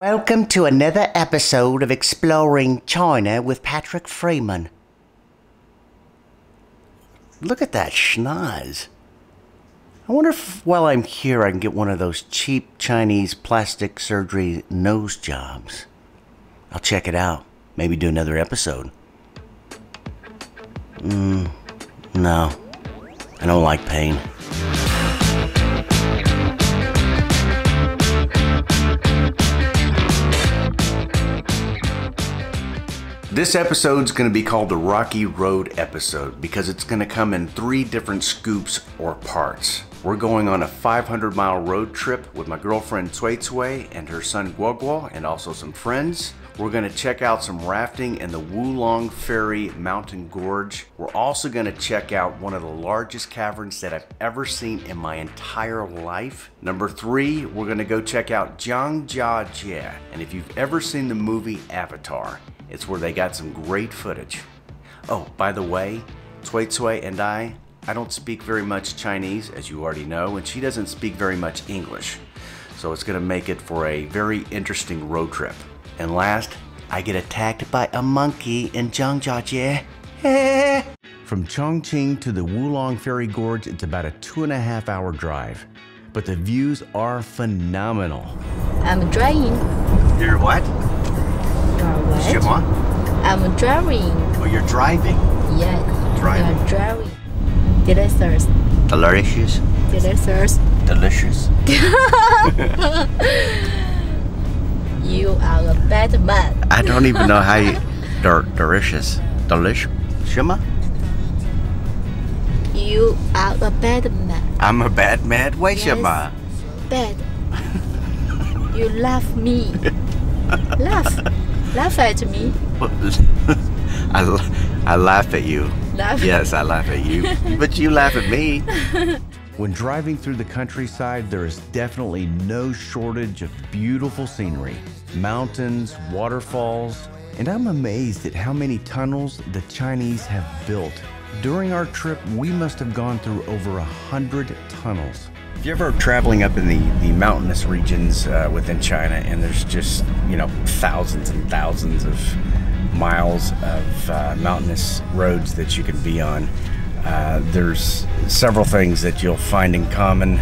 Welcome to another episode of Exploring China with Patrick Freeman. Look at that schnoz. I wonder if while I'm here I can get one of those cheap Chinese plastic surgery nose jobs. I'll check it out. Maybe do another episode. No. I don't like pain. This episode's going to be called the Rocky Road episode because it's going to come in 3 different scoops or parts. We're going on a 500-mile road trip with my girlfriend Cui Cui and her son Guoguo and also some friends. We're going to check out some rafting in the Wulong Ferry Mountain Gorge. We're also going to check out one of the largest caverns that I've ever seen in my entire life. Number 3, we're going to go check out Zhangjiajie. And if you've ever seen the movie Avatar, it's where they got some great footage. Oh, by the way, Cui Cui and I don't speak very much Chinese, as you already know, and she doesn't speak very much English. So it's going to make it for a very interesting road trip. And last, I get attacked by a monkey in Zhangjiajie. From Chongqing to the Wulong Ferry Gorge, it's about a 2.5-hour drive. But the views are phenomenal. I'm driving. You're what? You're what? I'm driving. Oh, you're driving? Yes. Driving. I'm driving. Delicious. Delicious. Delicious. Delicious. You are a bad man. I don't even know how you... Delicious. Delicious. Shima? You are a bad man. I'm a bad man? Why Shima? Bad. You laugh me. Laugh. Laugh at me. I laugh at you. Laugh. Yes, I laugh at you. But you laugh at me. When driving through the countryside, there is definitely no shortage of beautiful scenery. Mountains, waterfalls, and I'm amazed at how many tunnels the Chinese have built. During our trip, we must have gone through over 100 tunnels. If you're ever traveling up in the mountainous regions within China, and there's just, thousands and thousands of miles of mountainous roads that you can be on, there's several things that you'll find in common.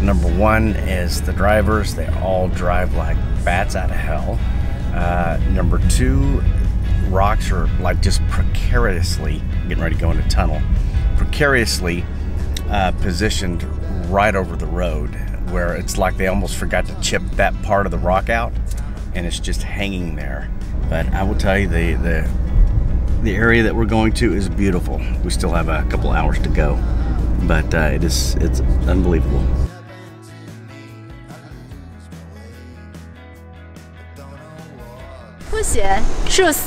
Number 1 is the drivers. They all drive like bats out of hell. Number 2, rocks are like just precariously, getting ready to go into tunnel, precariously positioned right over the road, where it's like they almost forgot to chip that part of the rock out and it's just hanging there. But I will tell you, the area that we're going to is beautiful. We still have a couple hours to go, but it's unbelievable. Shoes.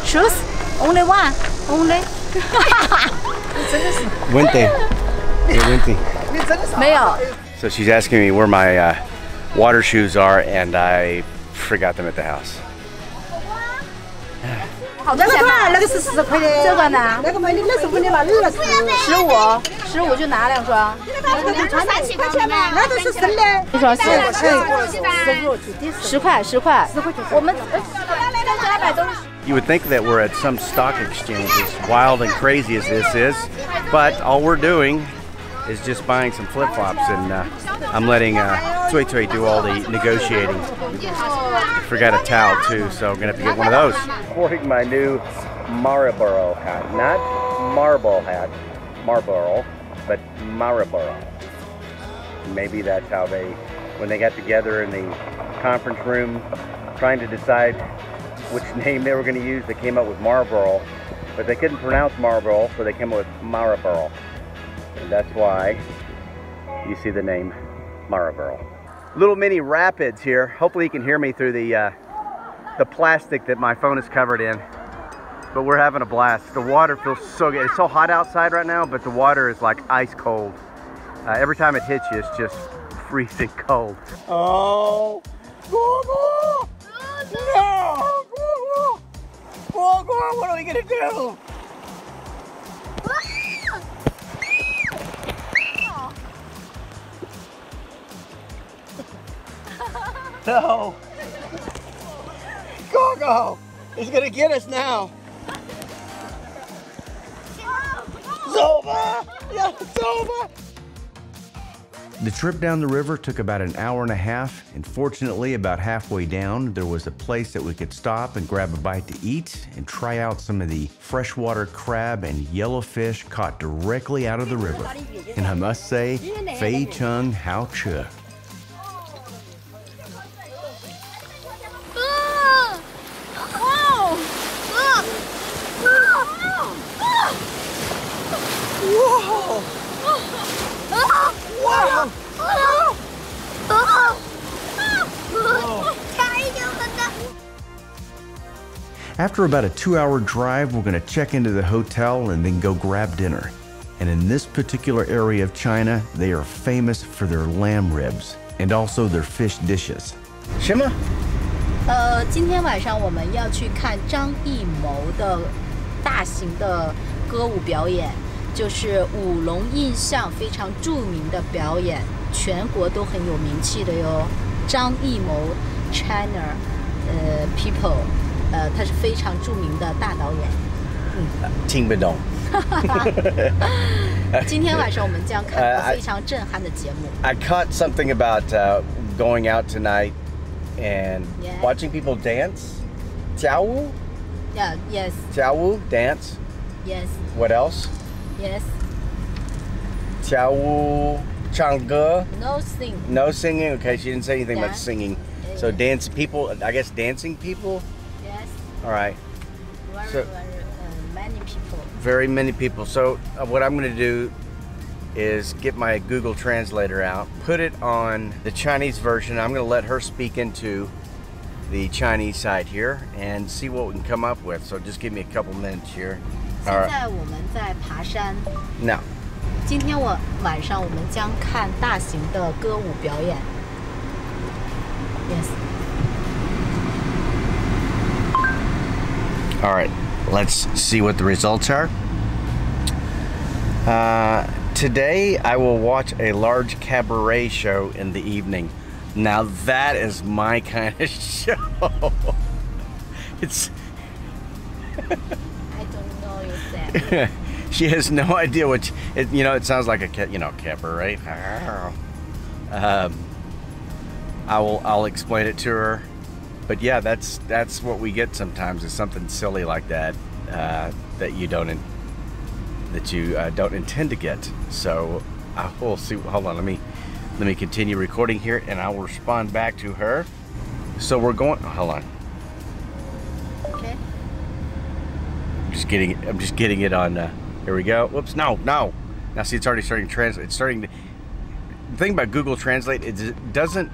Shoes. Only one. Only. Winty. So she's asking me where my water shoes are, and I forgot them at the house. 好多钱吧？那个是40块的。这个呢？那个买你20块的吧，15就拿2双。37块钱嘛？那都是生的。一双10块。我们You would think that we're at some stock exchange, as wild and crazy as this is, but all we're doing is just buying some flip-flops, and I'm letting Cui Cui do all the negotiating. Forgot a towel too, so I'm gonna have to get one of those. Sporting my new Marlboro hat, not Marlboro hat, Marlboro, but Marlboro. Maybe that's how when they got together in the conference room, trying to decide which name they were going to use, they came up with Marlboro, but they couldn't pronounce Marlboro, so they came up with Marlboro. And that's why you see the name Marlboro. Little mini rapids here. Hopefully you can hear me through the plastic that my phone is covered in. But we're having a blast. The water feels so good. It's so hot outside right now, but the water is like ice cold. Every time it hits you, it's just freezing cold. Oh, Guoguo! No! Guoguo, what are we gonna do? No. Gogo! He's gonna get us now. It's over! Yeah, it's over! The trip down the river took about an hour and a half, and fortunately, about halfway down, there was a place that we could stop and grab a bite to eat and try out some of the freshwater crab and yellowfish caught directly out of the river. And I must say, Fei Chung Hao Che. After about a 2-hour drive, we're going to check into the hotel and then go grab dinner. And in this particular area of China, they are famous for their lamb ribs and also their fish dishes. 什么？今天晚上我们要去看张艺谋的大型的歌舞表演，就是舞龙印象非常著名的表演，全国都很有名气的哟。张艺谋 China people， 他是非常著名的大导演。听不懂。今天晚上我们将看到非常震撼的节目。I caught something about going out tonight and watching people dance. 跳舞? Yeah, yes. 跳舞 dance. Yes. What else? Yes. 跳舞唱歌. No sing. No singing. Okay, she didn't say anything about singing. So Yeah. dance people, I guess dancing people? Yes. All right. Very many people. Very many people. So what I'm going to do is get my Google Translator out, put it on the Chinese version. I'm going to let her speak into the Chinese side here and see what we can come up with. So just give me a couple minutes here. 现在我们在爬山。Now. 今天晚上我们将看大型的歌舞表演。Yes. All right. Let's see what the results are. Today I will watch a large cabaret show in the evening. Now that is my kind of show. It's. I don't know you said. She has no idea what it sounds like a cabaret. I'll explain it to her. But yeah, that's what we get sometimes, is something silly like that that you don't intend to get. So I will see. Hold on, let me continue recording here, and I will respond back to her. So we're going. Hold on. Okay. I'm just getting it on. Here we go. Whoops. No. Now see, it's already starting to translate. It's starting to. The thing about Google Translate is it doesn't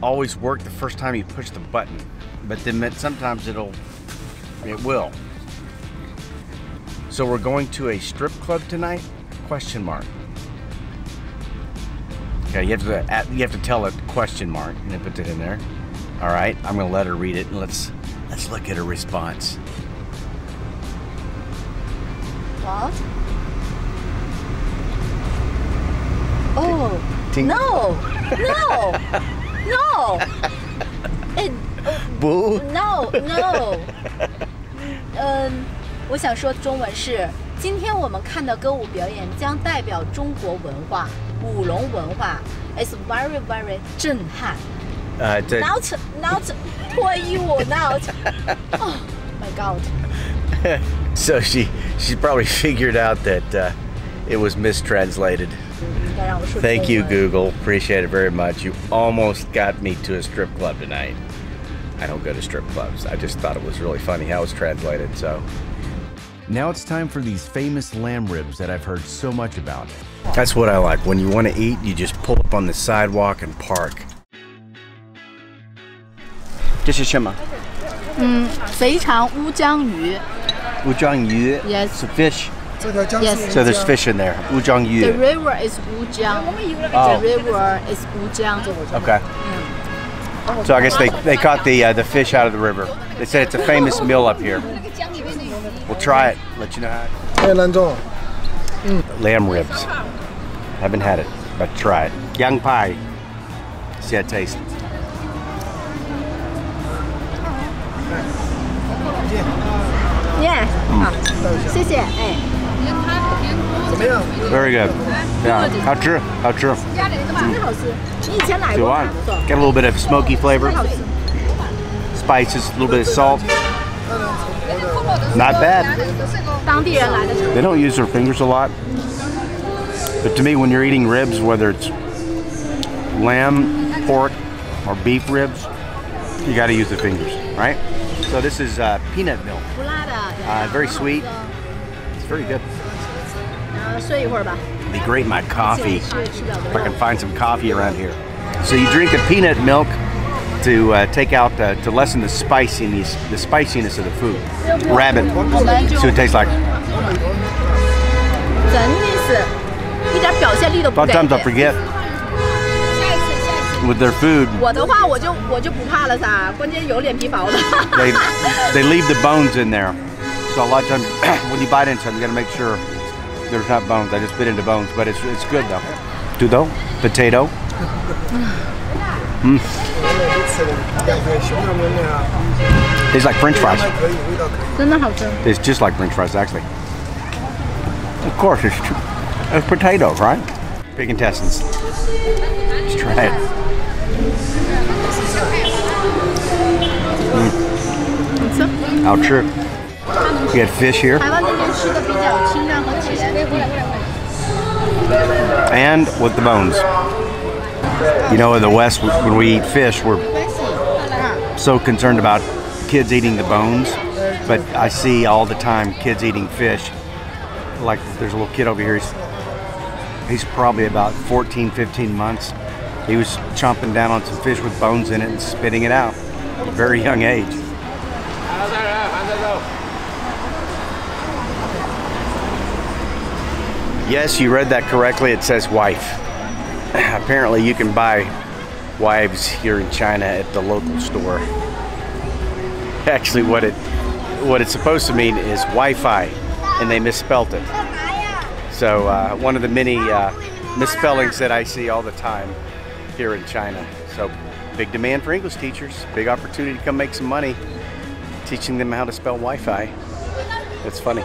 always work the first time you push the button, but then sometimes it will. So we're going to a strip club tonight? ? Okay, you have to tell it ? And then put it in there. All right, I'm gonna let her read it, and let's look at her response. What? Oh. No. Boo. No. 我想说中文是，今天我们看的歌舞表演将代表中国文化，舞龙文化 ，is very very 震撼。Not 脱衣舞 not. Oh my God. So she probably figured out that it was mistranslated. Thank you, Google. Appreciate it very much. You almost got me to a strip club tonight. I don't go to strip clubs. I just thought it was really funny how it's translated. So now it's time for these famous lamb ribs that I've heard so much about. That's what I like. When you want to eat, you just pull up on the sidewalk and park. 这是什么？肥肠乌江鱼。乌江鱼。Yes. It's a fish. Yes. So there's fish in there. 乌江鱼. The river is Wulong. The river is Wulong. Okay. So I guess they caught the fish out of the river. They said it's a famous meal up here. We'll try it. Let you know how. Lamb ribs. Haven't had it, but try it. Yang pai. See how it tastes. 好，谢谢，哎。 Very good. Yeah. 好吃，好吃。真好吃，你以前来过吗？ Get a little bit of smoky flavor. 好吃。 Spices, a little bit of salt. Not bad. 当地人来的时候。 They don't use their fingers a lot. But to me, when you're eating ribs, whether it's lamb, pork, or beef ribs, you got to use the fingers, right? So this is peanut milk. 不辣的。 Very sweet. It's very good. 睡一会儿吧。 It'd be great in my coffee. If I can find some coffee around here. So you drink the peanut milk to take out, to lessen the spiciness of the food. Rabbit. See what it tastes like. 真的是一点表现力都不 A lot 给。 of times I forget 下一次。 with their food. 我的话我就不怕了噻，关键有脸皮薄的。 They leave the bones in there. So a lot of times when you bite into them, you got to make sure there's not bones. I just bit into bones, but it's good though. Tudo, potato. Tastes like French fries. 真的好吃。 It's just like French fries, actually. Of course, it's potatoes, right? Pig intestines. Let's try it. How true. We had fish here. 台湾那边吃的比较清淡和甜。 And with the bones. You know, in the West, when we eat fish, we're so concerned about kids eating the bones. But I see all the time kids eating fish. Like there's a little kid over here. He's probably about 14, 15 months. He was chomping down on some fish with bones in it and spitting it out at a very young age. Yes, you read that correctly. It says wife. Apparently you can buy wives here in China at the local store. Actually, what it's supposed to mean is Wi-Fi, and they misspelt it. So one of the many misspellings that I see all the time here in China. So big demand for English teachers. Big opportunity to come make some money teaching them how to spell Wi-Fi. It's funny.